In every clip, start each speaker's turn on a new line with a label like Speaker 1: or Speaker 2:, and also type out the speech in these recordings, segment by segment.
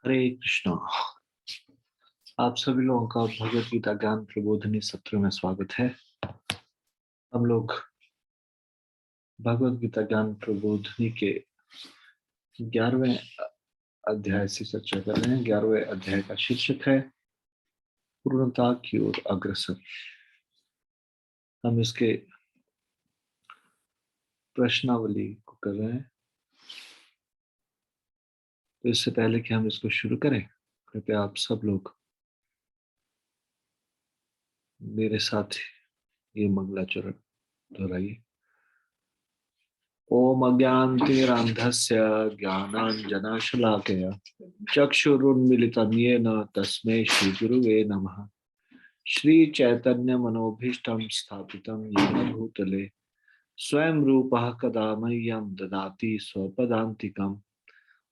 Speaker 1: हरे कृष्णा। आप सभी लोगों का भगवत गीता ज्ञान प्रबोधिनी सत्र में स्वागत है। हम लोग भगवत गीता ज्ञान प्रबोधिनी के 11वें अध्याय से चर्चा कर रहे हैं। 11वें अध्याय का शीर्षक है पूर्णता की ओर अग्रसर। हम इसके प्रश्नावली को कर रहे हैं। तो इससे पहले कि हम इसको शुरू करें, कृपया आप सब लोग मेरे साथ ये मंगलाचरण दोहराइए। ओम अज्ञानतिमिरान्धस्य ज्ञानाञ्जनशलाकया चक्षुरुन्मीलितं येन तस्मै श्रीगुरुवे नमः। श्रीचैतन्यमनोभीष्टं स्थापितं येन भूतले स्वयं रूपः कदा मह्यं ददाति स्वपदान्तिकं।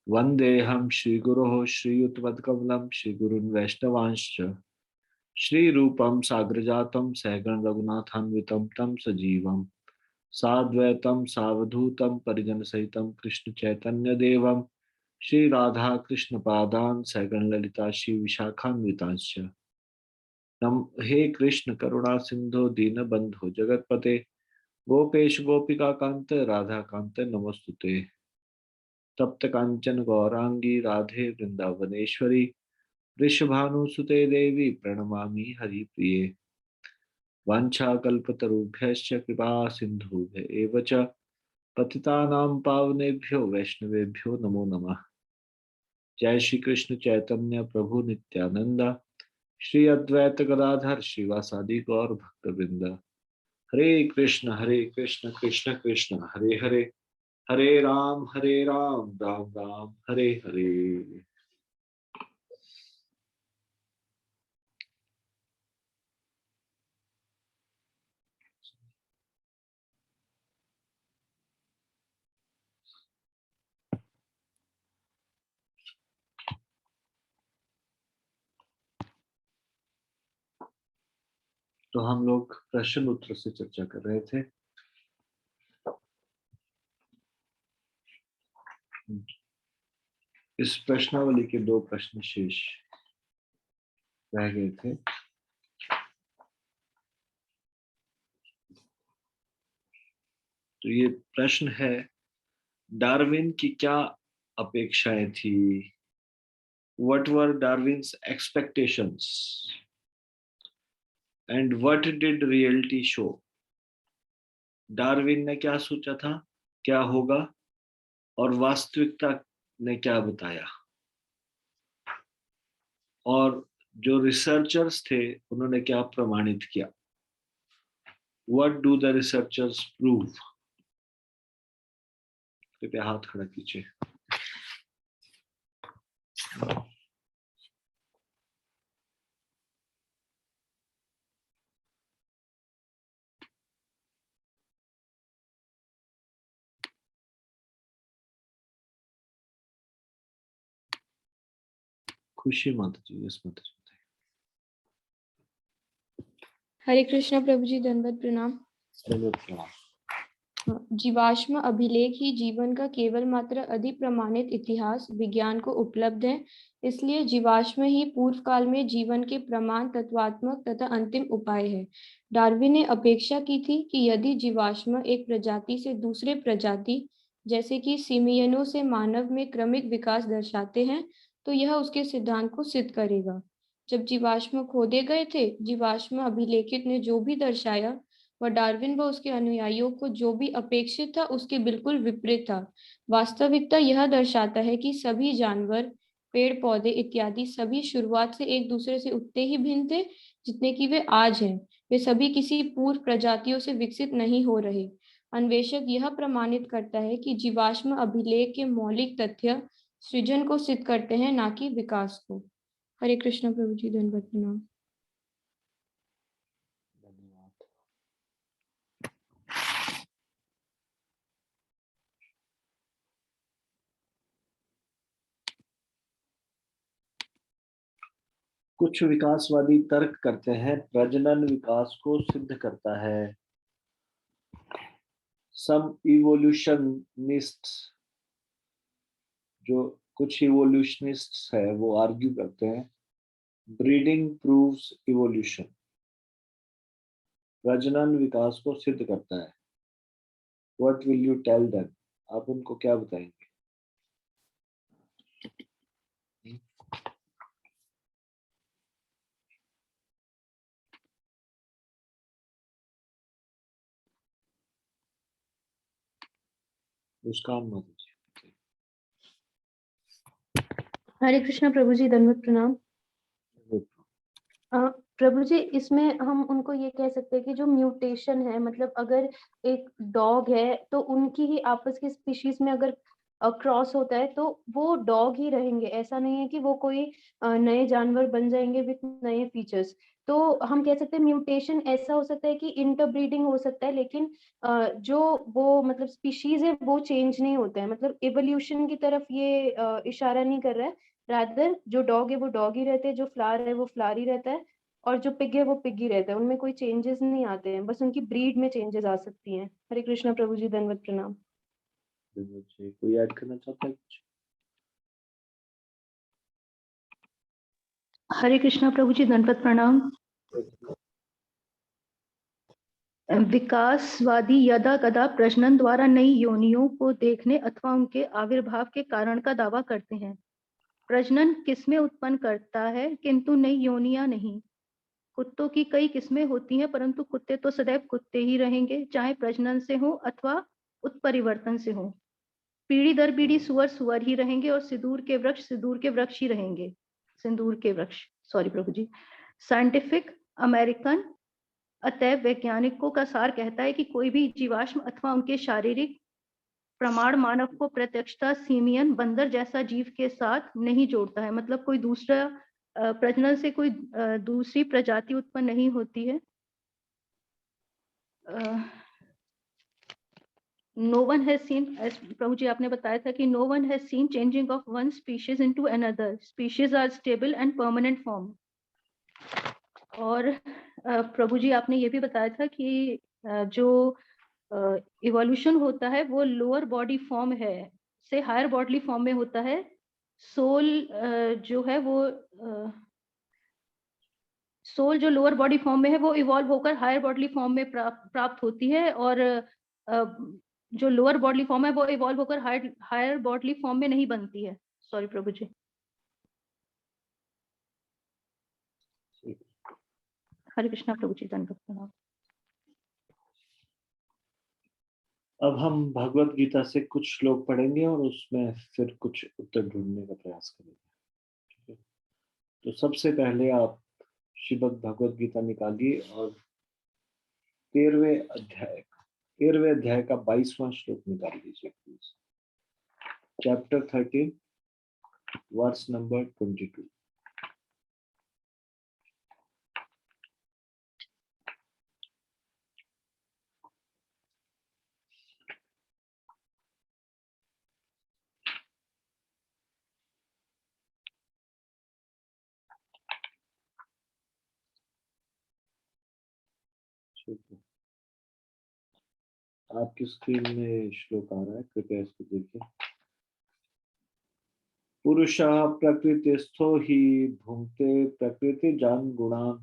Speaker 1: वन्देऽहं श्रीगुरोः श्रीयुतपदकमलं श्रीगुरून् वैष्णवांश्च श्रीरूपं साग्रजातं सहगण रघुनाथान्वितं तं सजीवम् साद्वैतं सावधूतं परिजन सहितं कृष्ण चैतन्य देवं श्री राधा कृष्ण पादान सैगण ललिता श्री विशाखान्वितांश्च। नम हे कृष्ण करुणा सिंधु दीन बंधु जगतपते गोपेश गोपिका कांत राधा कांत नमोस्तुते। तप्त कांचन गौरांगी राधे वृंदावनेश्वरी वृषभानुसुते देवी प्रणमामि हरिप्रिये। वाञ्छाकल्पतरुभ्यश्च कृपा सिन्धुभ्य एव च पतितानां पावनेभ्यो वैष्णवेभ्यो नमो नमः। जय श्री कृष्ण चैतन्य प्रभु नित्यानंद श्री अद्वैत गदाधर श्रीवासादि गौर भक्तवृंद। हरे कृष्ण कृष्ण कृष्ण हरे हरे, हरे राम राम राम हरे हरे। तो हम लोग प्रश्न उत्तर से चर्चा कर रहे थे। इस प्रश्नावली के 2 प्रश्न शेष रह गए थे। तो ये प्रश्न है, डार्विन की क्या अपेक्षाएं थी? What were Darwin's expectations and what did reality show? Darwin ने क्या सोचा था क्या होगा और वास्तविकता ने क्या बताया, और जो रिसर्चर्स थे उन्होंने क्या प्रमाणित किया। What do the researchers prove? कृपया हाथ खड़ा कीजिए। खुशी माता जी, यस माता जी।
Speaker 2: हरे कृष्ण प्रभु जी, दंडवत प्रणाम। जीवाश्म अभिलेख ही जीवन का केवल मात्र अधिप्रमाणित इतिहास विज्ञान को उपलब्ध है। इसलिए जीवाश्म ही पूर्व काल में जीवन के प्रमाण, तत्वात्मक तथा अंतिम उपाय है। डार्विन ने अपेक्षा की थी कि यदि जीवाश्म एक प्रजाति से दूसरे प्रजाति जैसे कि सिमियनों से मानव में क्रमिक विकास दर्शाते हैं तो यह उसके सिद्धांत को सिद्ध करेगा। जब जीवाश्म खोदे गए थे, जीवाश्म अभिलेखित ने जो भी दर्शाया वह डार्विन व उसके अनुयायियों को जो भी अपेक्षित था उसके बिल्कुल विपरीत था। वास्तविकता यह दर्शाता है कि सभी जानवर, पेड़ पौधे इत्यादि सभी शुरुआत से एक दूसरे से उतने ही भिन्न थे जितने कि वे आज हैं। वे सभी किसी पूर्व प्रजातियों से विकसित नहीं हो रहे। अन्वेषक यह प्रमाणित करता है कि जीवाश्म अभिलेख के मौलिक तथ्य सृजन को सिद्ध करते हैं, ना कि विकास को। हरे कृष्ण प्रभु जी, धन्यवाद प्रणाम।
Speaker 1: कुछ विकासवादी तर्क करते हैं प्रजनन विकास को सिद्ध करता है। Some evolutionists जो कुछ इवोल्यूशनिस्ट्स है वो आर्ग्यू करते हैं ब्रीडिंग प्रूव्स इवोल्यूशन, प्रजनन विकास को सिद्ध करता है। What will you tell them? आप उनको क्या बताएंगे? मुस्कान माता जी।
Speaker 2: हरे कृष्णा प्रभु जी, दंडवत प्रणाम। प्रभु जी, इसमें हम उनको ये कह सकते हैं कि जो म्यूटेशन है, मतलब अगर एक डॉग है तो उनकी ही आपस की स्पीशीज में अगर क्रॉस होता है तो वो डॉग ही रहेंगे, ऐसा नहीं है कि वो कोई नए जानवर बन जाएंगे विथ नए फीचर्स। तो हम कह सकते हैं म्यूटेशन ऐसा हो सकता है कि इंटरब्रीडिंग हो सकता है, लेकिन जो वो मतलब स्पीशीज है वो चेंज नहीं होता है, मतलब एवोल्यूशन की तरफ ये इशारा नहीं कर रहा है। रादर जो डॉग है वो डॉग ही रहते हैं, जो फ्लावर है वो फ्लावर ही रहता है, और जो पिग है वो पिग ही रहता है, उनमें कोई चेंजेस नहीं आते हैं, बस उनकी ब्रीड में चेंजेस आ सकती हैं। हरे कृष्णा प्रभु जी, दंडवत प्रणाम।
Speaker 1: कोई ऐड करना चाहता है कुछ?
Speaker 3: हरे कृष्णा प्रभु जी, दंडवत प्रणाम। विकासवादी यदा कदा प्रजनन द्वारा नई योनियों को देखने अथवा उनके आविर्भाव के कारण का दावा करते हैं। प्रजनन किस्में उत्पन्न करता है किंतु नई योनियां नहीं। कुत्तों की कई किस्में होती हैं, परंतु कुत्ते तो सदैव कुत्ते ही रहेंगे, चाहे प्रजनन से हो अथवा उत्परिवर्तन से हो। पीढ़ी दर पीढ़ी सुअर सुअर ही रहेंगे और सिंदूर के वृक्ष सिंदूर के वृक्ष ही रहेंगे। सिंदूर के वृक्ष, सॉरी प्रभु जी। साइंटिफिक अमेरिकन अतएव वैज्ञानिकों का सार कहता है कि कोई भी जीवाश्म अथवा उनके शारीरिक प्रमाण मानव को प्रत्यक्षता सीमियन बंदर जैसा जीव के साथ नहीं जोड़ता है, मतलब कोई दूसरा प्रजनन से कोई दूसरी प्रजाति उत्पन्न नहीं होती है। No one has seen, Prabhu ji आपने बताया था कि no one has seen changing of one species into another, species are stable and permanent form. और प्रभु जी आपने ये भी बताया था कि जो इवोल्यूशन होता है वो लोअर बॉडी फॉर्म है से हायर बॉडी फॉर्म में होता है। सोल जो है वो सोल जो लोअर बॉडी फॉर्म में है वो इवॉल्व होकर हायर बॉडी फॉर्म में प्राप्त होती है, और जो लोअर बॉडी फॉर्म है वो इवॉल्व होकर हायर बॉडी फॉर्म में नहीं बनती है। सॉरी प्रभु जी। हरे कृष्णा प्रभु जी, धन्यवाद प्रणाम।
Speaker 1: अब हम भगवत गीता से कुछ श्लोक पढ़ेंगे और उसमें फिर कुछ उत्तर ढूंढने का प्रयास करेंगे। ठीक है? तो सबसे पहले आप श्रीमद् भगवत गीता निकालिए और 13वें अध्याय का 22वां श्लोक निकाल लीजिए प्लीज। Chapter 13 verse number 22। आपकी स्क्रीन में श्लोक आ रहा है, कृपया इसको देखिए। पुरुषः प्रकृतिस्थो हि भुंक्ते प्रकृति जान गुणान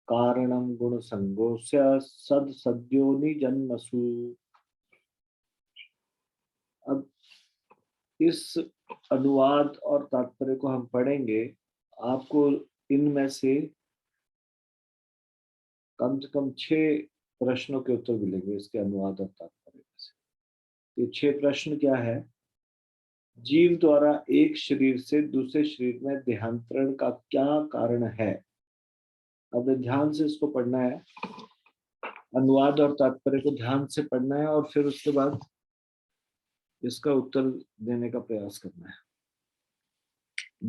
Speaker 1: कारणम गुण संगोस्य सद सद्योनि जन्मसु। अब इस अनुवाद और तात्पर्य को हम पढ़ेंगे। आपको इनमें से कम 6 प्रश्नों के उत्तर मिलेंगे इसके अनुवाद और तात्पर्य से। ये 6 प्रश्न क्या है? जीव द्वारा एक शरीर से दूसरे शरीर में देहांतरण का क्या कारण है? अब ध्यान से इसको पढ़ना है, अनुवाद और तात्पर्य को ध्यान से पढ़ना है और फिर उसके बाद इसका उत्तर देने का प्रयास करना है।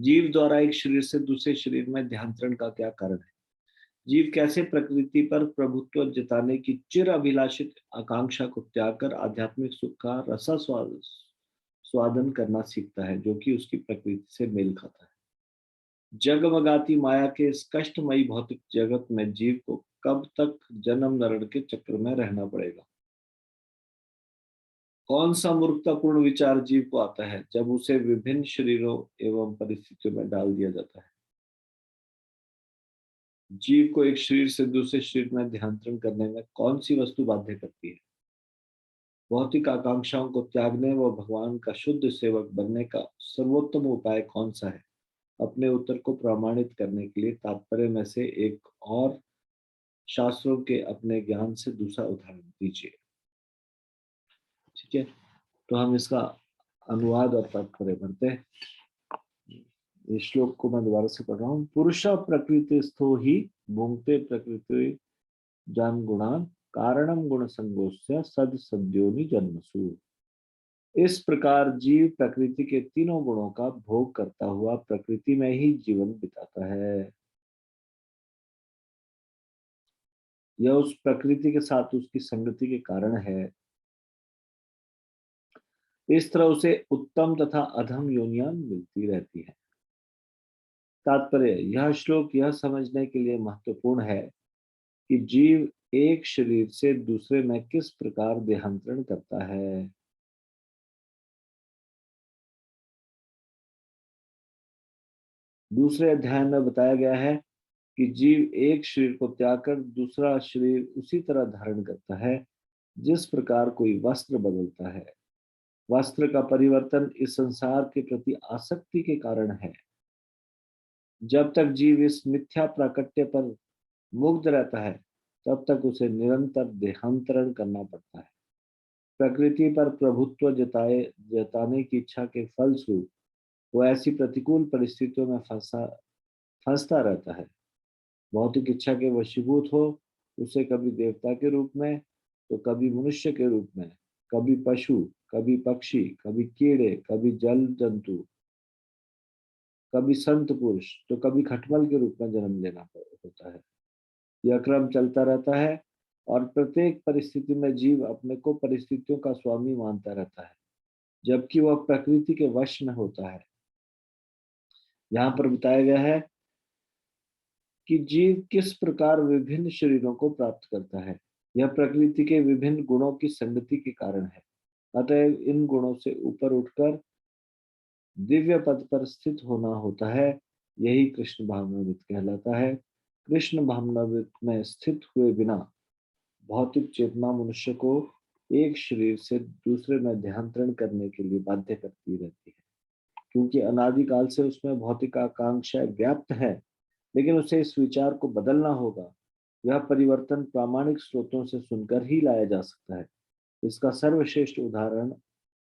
Speaker 1: जीव द्वारा एक शरीर से दूसरे शरीर में देहांतरण का क्या कारण है? जीव कैसे प्रकृति पर प्रभुत्व जताने की चिर अभिलाषित आकांक्षा को त्याग कर आध्यात्मिक सुख का रसा स्वादन करना सीखता है, जो कि उसकी प्रकृति से मेल खाता है। जगमगाती माया के इस कष्टमयी भौतिक जगत में जीव को कब तक जन्म मरण के चक्र में रहना पड़ेगा कौन सा मूर्खतापूर्ण विचार जीव को आता है जब उसे विभिन्न शरीरों एवं परिस्थितियों में डाल दिया जाता है? जीव को एक शरीर से दूसरे शरीर में ध्यांतरण करने में कौन सी वस्तु बाध्य करती है? भौतिक आकांक्षाओं को त्यागने व भगवान का शुद्ध सेवक बनने का सर्वोत्तम उपाय कौन सा है? अपने उत्तर को प्रमाणित करने के लिए तात्पर्य में से एक और शास्त्रों के अपने ज्ञान से दूसरा उदाहरण दीजिए। ठीक है, तो हम इसका अनुवाद और तात्पर्य पढ़ते हैं। इस श्लोक को मैं दोबारा से पढ़ रहा हूँ। पुरुष प्रकृति स्थो ही भुंक्ते प्रकृति जान गुणान कारणम गुण संगोस्य सद सद्योनि जन्मसु। इस प्रकार जीव प्रकृति के तीनों गुणों का भोग करता हुआ प्रकृति में ही जीवन बिताता है। यह उस प्रकृति के साथ उसकी संगति के कारण है। इस तरह उसे उत्तम तथा अधम योनियां मिलती रहती है। तात्पर्य, यह श्लोक यह समझने के लिए महत्वपूर्ण है कि जीव एक शरीर से दूसरे में किस प्रकार देहांतरण करता है। दूसरे अध्याय में बताया गया है कि जीव एक शरीर को त्याग कर दूसरा शरीर उसी तरह धारण करता है जिस प्रकार कोई वस्त्र बदलता है। वस्त्र का परिवर्तन इस संसार के प्रति आसक्ति के कारण है। जब तक जीव इस मिथ्या प्राकट्य पर मुग्ध रहता है तब तक उसे निरंतर देहांतरण करना पड़ता है। प्रकृति पर प्रभुत्व जताने की इच्छा के फलस्वरूप वो ऐसी प्रतिकूल परिस्थितियों में फंसता रहता है। भौतिक इच्छा के वशीभूत हो उसे कभी देवता के रूप में तो कभी मनुष्य के रूप में, कभी पशु, कभी पक्षी, कभी कीड़े, कभी जल जंतु, कभी संत पुरुष तो कभी खटमल के रूप में जन्म लेना होता है। यह क्रम चलता रहता है और प्रत्येक परिस्थिति में जीव अपने को परिस्थितियों का स्वामी मानता रहता है जबकि वह प्रकृति के वश में होता है। यहाँ पर बताया गया है कि जीव किस प्रकार विभिन्न शरीरों को प्राप्त करता है। यह प्रकृति के विभिन्न गुणों की संगति के कारण है। अतएव इन गुणों से ऊपर उठकर दिव्य पद पर स्थित होना होता है। यही कृष्ण भावनामृत कहलाता है। कृष्ण भावनामृत में स्थित हुए बिना भौतिक चेतना मनुष्य को एक शरीर से दूसरे में देहांतरण करने के लिए बाध्य करती रहती है, क्योंकि अनादिकाल से उसमें भौतिक आकांक्षा व्याप्त है, लेकिन उसे इस विचार को बदलना होगा। यह परिवर्तन प्रामाणिक स्रोतों से सुनकर ही लाया जा सकता है। इसका सर्वश्रेष्ठ उदाहरण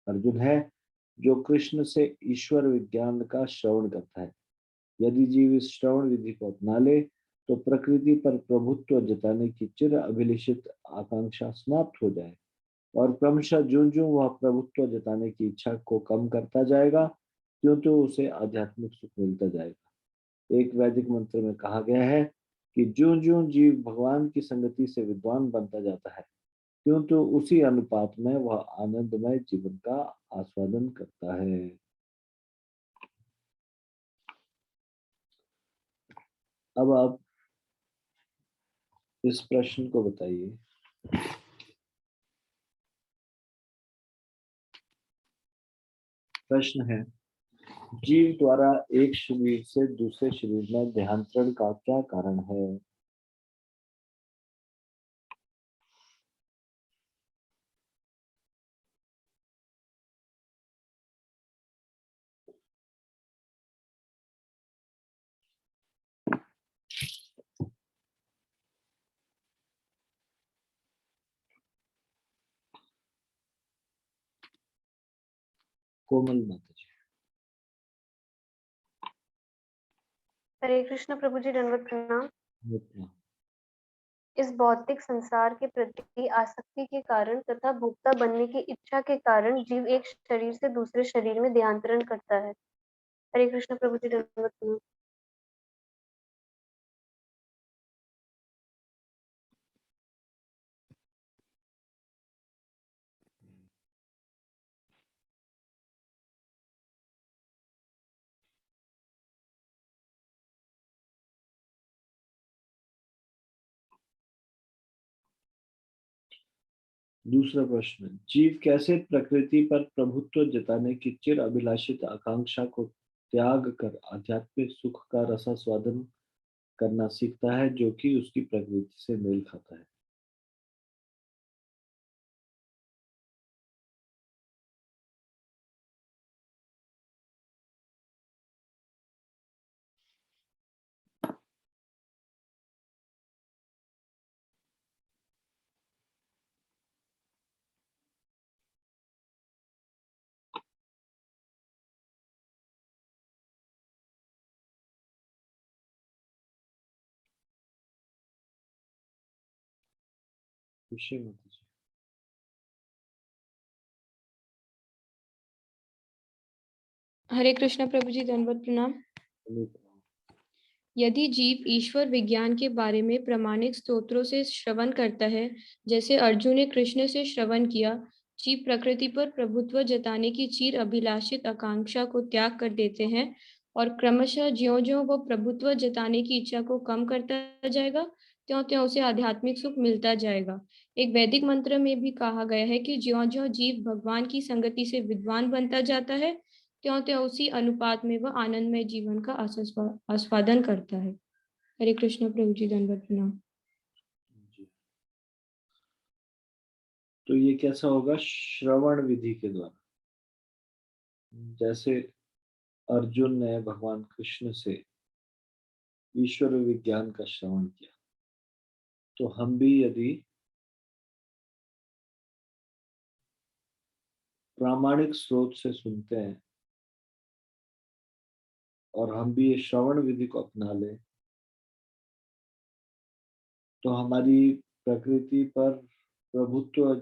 Speaker 1: अर्जुन है, जो कृष्ण से ईश्वर विज्ञान का श्रवण करता है। यदि जीव इस श्रवण विधि को अपना ले तो प्रकृति पर प्रभुत्व जताने की चिर अभिलषित आकांक्षा समाप्त हो जाए और क्रमशः ज्यों ज्यों वह प्रभुत्व जताने की इच्छा को कम करता जाएगा त्यों त्यों उसे आध्यात्मिक सुख मिलता जाएगा। एक वैदिक मंत्र में कहा गया है कि ज्यों ज्यों जीव भगवान की संगति से विद्वान बनता जाता है त्यों तो उसी अनुपात में वह आनंदमय जीवन का आस्वादन करता है। अब आप इस प्रश्न को बताइए। प्रश्न है, जीव द्वारा एक शरीर से दूसरे शरीर में देहांतरण का क्या कारण है? कोमल माता
Speaker 4: हरे कृष्ण प्रभु जी, दंडवत प्रणाम।
Speaker 1: जी।
Speaker 4: इस भौतिक संसार के प्रति आसक्ति के कारण तथा भोक्ता बनने की इच्छा के कारण जीव एक शरीर से दूसरे शरीर में देहांतरण करता है। हरे कृष्ण प्रभु जी, दंडवत प्रणाम।
Speaker 1: दूसरा प्रश्न, जीव कैसे प्रकृति पर प्रभुत्व जताने की चिर अभिलाषित आकांक्षा को त्याग कर आध्यात्मिक सुख का रसास्वादन करना सीखता है जो कि उसकी प्रकृति से मेल खाता है। खुशी माता जी।
Speaker 2: हरे कृष्ण प्रभु जी, दंडवत प्रणाम। यदि जीव ईश्वर विज्ञान के बारे में प्रामाणिक स्तोत्रों से श्रवण करता है, जैसे अर्जुन ने कृष्ण से श्रवण किया, जीव प्रकृति पर प्रभुत्व जताने की चीर अभिलाषित आकांक्षा को त्याग कर देते हैं और क्रमशः ज्यों-ज्यों वो प्रभुत्व जताने की इच्छा को कम करता जाएगा, त्यों-त्यों उसे आध्यात्मिक सुख मिलता जाएगा। एक वैदिक मंत्र में भी कहा गया है कि ज्यों-ज्यों जीव भगवान की संगति से विद्वान बनता जाता है, त्यों-त्यों उसी अनुपात में वह आनंदमय जीवन का आस्वादन करता है। हरे कृष्ण प्रभु जी, दंडवत प्रणाम।
Speaker 1: जी। तो ये कैसा होगा? श्रवण विधि के द्वारा। जैसे अर्जुन ने भगवान कृष्ण से ईश्वर विज्ञान का श्रवण किया, तो हम भी यदि प्रामाणिक स्रोत से सुनते हैं और हम भी ये श्रवण विधि को अपना लें, तो हमारी प्रकृति पर प्रभुत्व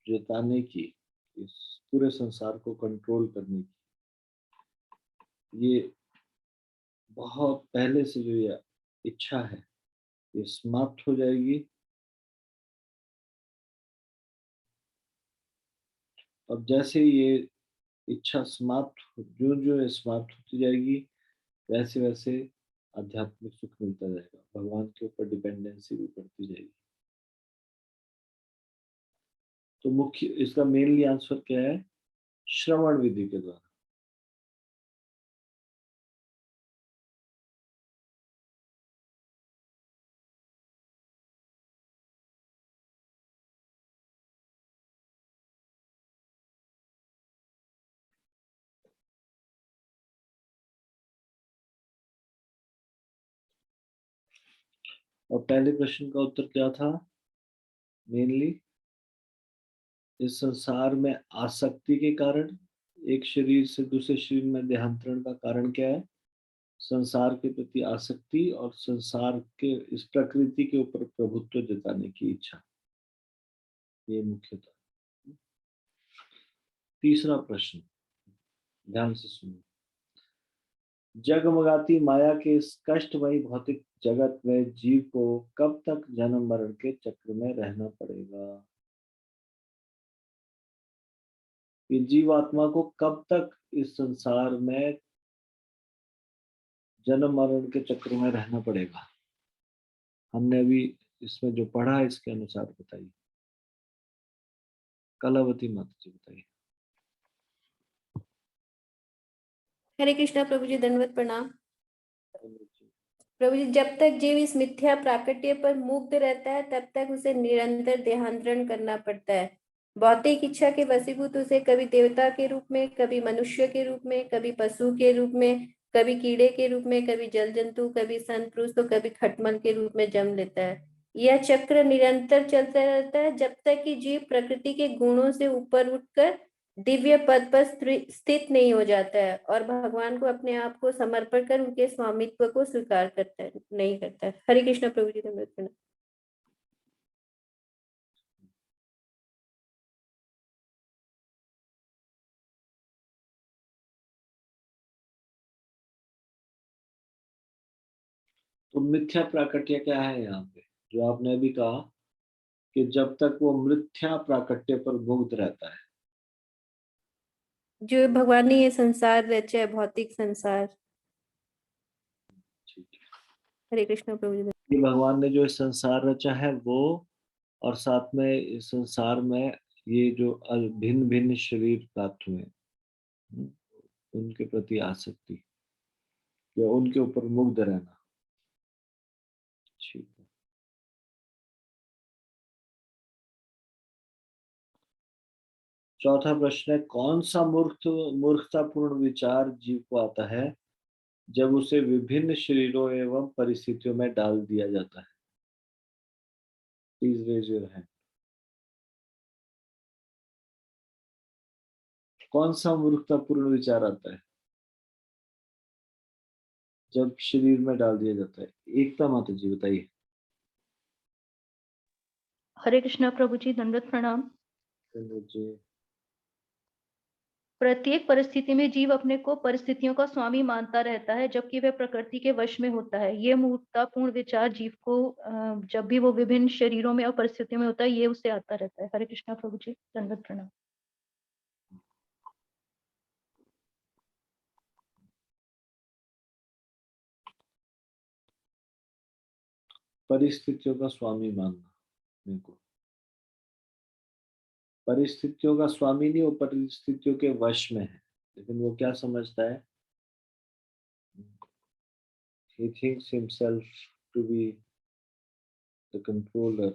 Speaker 1: जताने की, इस पूरे संसार को कंट्रोल करने की, ये बहुत पहले से जो ये इच्छा है, ये समाप्त हो जाएगी। और जैसे ये इच्छा जो जो ये समाप्त होती जाएगी, वैसे वैसे आध्यात्मिक सुख मिलता जाएगा, भगवान के ऊपर डिपेंडेंसी भी बढ़ती जाएगी। तो मुख्य इसका मेनली आंसर क्या है? श्रवण विधि के द्वारा। और पहले प्रश्न का उत्तर क्या था? मेनली इस संसार में आसक्ति के कारण, एक शरीर से दूसरे शरीर में देहांतरण का कारण क्या है? संसार के प्रति आसक्ति और संसार के इस प्रकृति के ऊपर प्रभुत्व जताने की इच्छा, ये मुख्यतः। तीसरा प्रश्न ध्यान से सुनिए। जगमगाती माया के इस कष्टमयी भौतिक जगत में जीव को कब तक जन्म मरण के चक्र में रहना पड़ेगा? ये जीवात्मा को कब तक इस संसार में जन्म मरण के चक्र में रहना पड़ेगा? हमने अभी इसमें जो पढ़ा है इसके अनुसार बताइए। कलावती माता जी बताइए।
Speaker 4: हरे कृष्णा प्रभु जी, दंडवत प्रणाम। प्रभु जी, जब तक जीव इस मिथ्या प्राकट्य पर मुग्ध रहता है, तब तक उसे निरंतर देहांतरण करना पड़ता है। भौतिक इच्छा के वशीभूत उसे कभी देवता के रूप में, कभी मनुष्य के रूप में, कभी पशु के रूप में, कभी कीड़े के रूप में, कभी जल जंतु, कभी संत पुरुष, तो कभी खटमल के रूप में जन्म लेता है। यह चक्र निरंतर चलता रहता है जब तक कि जीव प्रकृति के गुणों से ऊपर उठकर दिव्य पद पर स्थित नहीं हो जाता है और भगवान को अपने आप को समर्पण कर उनके स्वामित्व को स्वीकार करता है, नहीं करता है। हरे कृष्ण प्रभु जी, धन्यवाद प्रणाम।
Speaker 1: तो मिथ्या प्राकट्य क्या है यहाँ पे? जो आपने अभी कहा कि जब तक वो मिथ्या प्राकट्य पर मुग्ध रहता है,
Speaker 4: जो भगवान ने ये संसार रचा है, भौतिक संसार।
Speaker 1: ठीक है,
Speaker 4: हरे कृष्ण प्रभु जी।
Speaker 1: कि भगवान ने जो संसार रचा है वो और साथ में इस संसार में ये जो भिन्न भिन्न शरीर प्राप्त हुए, उनके प्रति आसक्ति या उनके ऊपर मुग्ध रहना। ठीक है। चौथा प्रश्न है, कौन सा मूर्खतापूर्ण विचार जीव को आता है जब उसे विभिन्न शरीरों एवं परिस्थितियों में डाल दिया जाता है? Please raise your hand. कौन सा मूर्खतापूर्ण विचार आता है जब शरीर में डाल दिया जाता है? एकता माता जी बताइए।
Speaker 3: हरे कृष्णा प्रभु जी, दंडवत प्रणाम।
Speaker 1: जी।
Speaker 3: प्रत्येक परिस्थिति में जीव अपने को परिस्थितियों का स्वामी मानता रहता है, जबकि वह प्रकृति के वश में होता है। ये मूर्खतापूर्ण विचार जीव को जब भी वो विभिन्न शरीरों में और परिस्थितियों में होता है, ये उसे आता रहता है। हरे कृष्णा प्रभु जी, दंडवत प्रणाम।
Speaker 1: परिस्थितियों का स्वामी मानना, मेरे को परिस्थितियों का स्वामी नहीं, वो परिस्थितियों के वश में है, लेकिन वो क्या समझता है? He thinks himself to be the controller.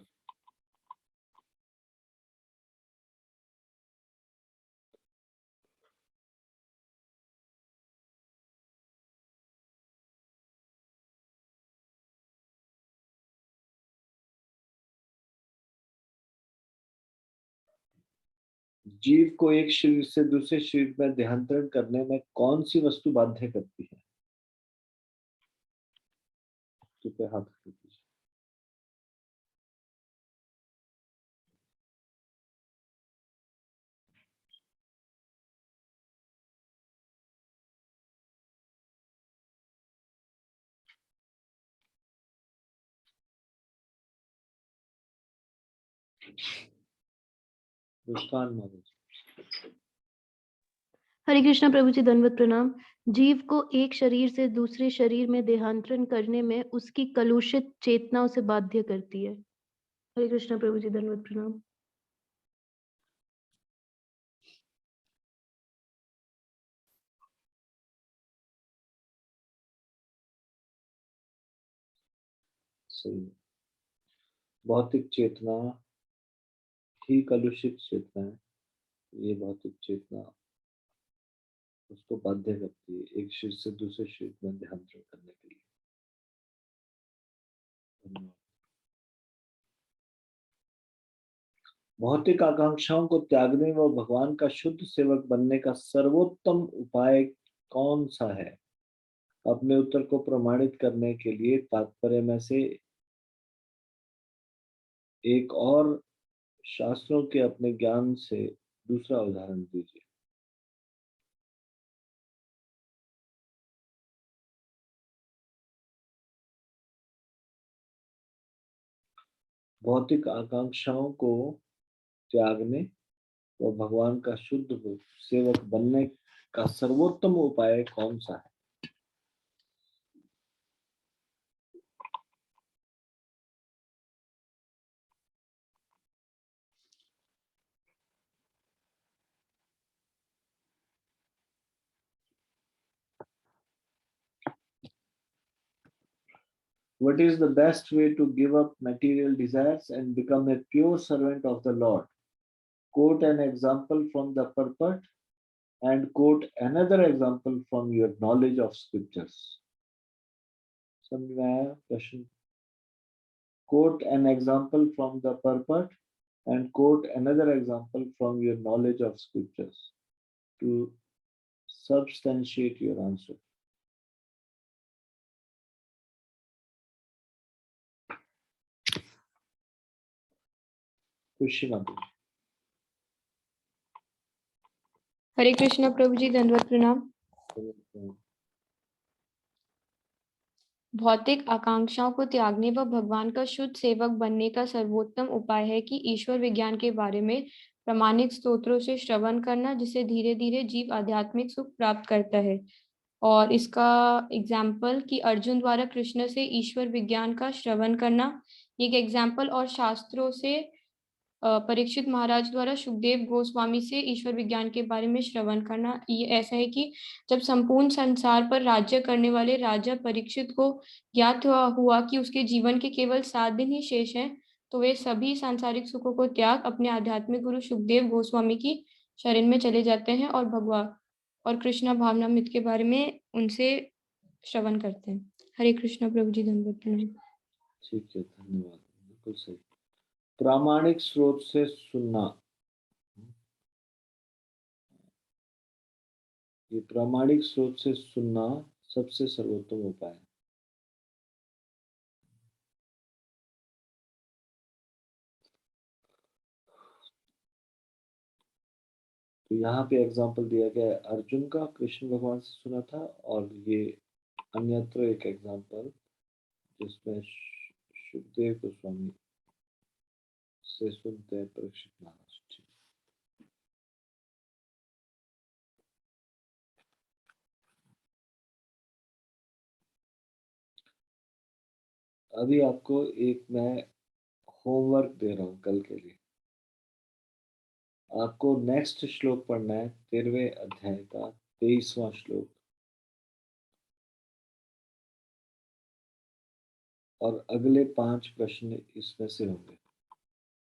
Speaker 1: जीव को एक शरीर से दूसरे शरीर में देहांतरण करने में कौन सी वस्तु बाध्य करती है? कृपया हाथ रख दीजिए। मुस्कान माता जी।
Speaker 3: हरे कृष्णा प्रभु जी, दंडवत प्रणाम। जीव को एक शरीर से दूसरे शरीर में देहांतरण करने में उसकी कलुषित चेतना उसे बाध्य करती है। हरे कृष्णा प्रभु जी, दंडवत प्रणाम।
Speaker 1: सही। भौतिक चेतना ही कलुषित चेतना है। ये भौतिक चेतना उसको बाध्य करती है एक शरीर से दूसरे शरीर में देहांतरण करने के लिए। धन्यवाद। भौतिक आकांक्षाओं को त्यागने व भगवान का शुद्ध सेवक बनने का सर्वोत्तम उपाय कौन सा है? अपने उत्तर को प्रमाणित करने के लिए तात्पर्य में से एक और शास्त्रों के अपने ज्ञान से दूसरा उदाहरण दीजिए। भौतिक आकांक्षाओं को त्यागने व भगवान का शुद्ध सेवक बनने का सर्वोत्तम उपाय कौन सा है? What is the best way to give up material desires and become a pure servant of the Lord? Quote an example from the purport and quote another example from your knowledge of scriptures. समझ में आया प्रश्न? Quote an example from the purport and quote another example from your knowledge of scriptures to substantiate your answer. Question number.
Speaker 2: हरे कृष्णा प्रभु जी, दंडवत प्रणाम। भौतिक आकांक्षाओं को त्यागने व भगवान का शुद्ध सेवक बनने का सर्वोत्तम उपाय है कि ईश्वर विज्ञान के बारे में प्रामाणिक स्तोत्रों से श्रवण करना, जिससे धीरे धीरे जीव आध्यात्मिक सुख प्राप्त करता है। और इसका एग्जाम्पल कि अर्जुन द्वारा कृष्ण से ईश्वर विज्ञान का श्रवण करना एक एग्जाम्पल, और शास्त्रों से परीक्षित महाराज द्वारा सुखदेव गोस्वामी से ईश्वर विज्ञान के बारे में श्रवण करना। ये ऐसा है कि जब संपूर्ण संसार पर राज्य करने वाले राजा परीक्षित को ज्ञात हुआ कि उसके जीवन के केवल 7 दिन ही शेष हैं, तो वे सभी सांसारिक सुखों को त्याग अपने आध्यात्मिक गुरु सुखदेव गोस्वामी की शरण में चले जाते हैं और भगवान और कृष्णा भावनामृत के बारे में उनसे श्रवण करते हैं। हरे कृष्णा प्रभु जी, धन्यवाद प्रणाम।
Speaker 1: ठीक है, धन्यवाद, बिल्कुल सही। प्रामाणिक स्रोत से सुनना, ये प्रामाणिक स्रोत से सुनना सबसे सर्वोत्तम उपाय है। तो यहाँ पे एग्जाम्पल दिया गया है अर्जुन का कृष्ण भगवान से सुना था, और ये अन्यत्र एक एग्जाम्पल जिसमें सुखदेव गोस्वामी से सुनते हैं परीक्षित महाराज। अभी आपको एक मैं होमवर्क दे रहा हूँ कल के लिए। आपको नेक्स्ट श्लोक पढ़ना है, 13वें अध्याय का 23वां श्लोक, और अगले 5 प्रश्न इसमें से होंगे,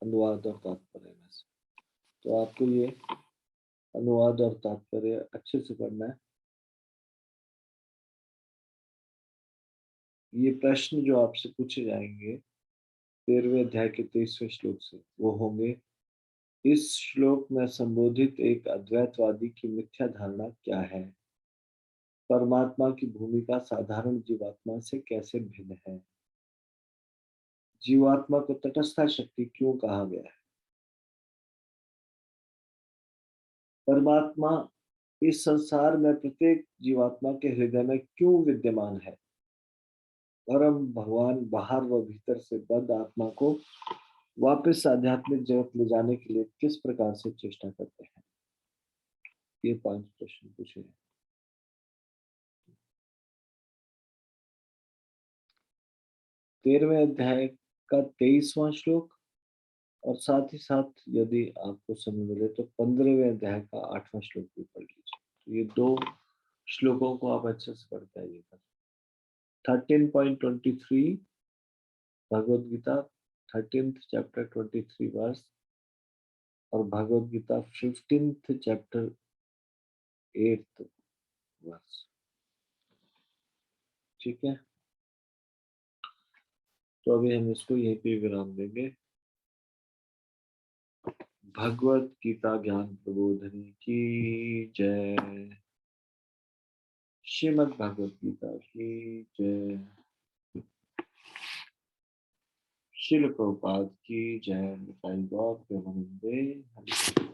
Speaker 1: अनुवाद और तात्पर्य में से। तो आपको ये अनुवाद और तात्पर्य अच्छे से पढ़ना है। ये प्रश्न जो आपसे पूछे जाएंगे 13वें अध्याय के 23वें श्लोक से, वो होंगे: इस श्लोक में संबोधित एक अद्वैतवादी की मिथ्या धारणा क्या है? परमात्मा की भूमिका साधारण जीवात्मा से कैसे भिन्न है? जीवात्मा को तटस्थ शक्ति क्यों कहा गया है? परमात्मा इस संसार में प्रत्येक जीवात्मा के हृदय में क्यों विद्यमान है? परम भगवान बाहर व भीतर से बद्ध आत्मा को वापस आध्यात्मिक जगत ले जाने के लिए किस प्रकार से चेष्टा करते हैं? ये 5 प्रश्न पूछे हैं। 13वें अध्याय का 23वां श्लोक, और साथ ही साथ यदि आपको समय मिले तो 15वें अध्याय का 8वां श्लोक भी पढ़ लीजिए। तो ये 2 श्लोकों को आप अच्छे से पढ़ के आइएगा। 13.23 Bhagavad Gita 13th chapter 23 verse, और Bhagavad Gita 15th chapter 8th verse. ठीक है, तो अभी हम इसको यहीं पे विराम देंगे। भगवद गीता ज्ञान प्रबोधिनी की जय। श्रीमद् भगवद गीता की जय। श्रील प्रभुपाद की जय। निताई गौर प्रेमानंदे हरि।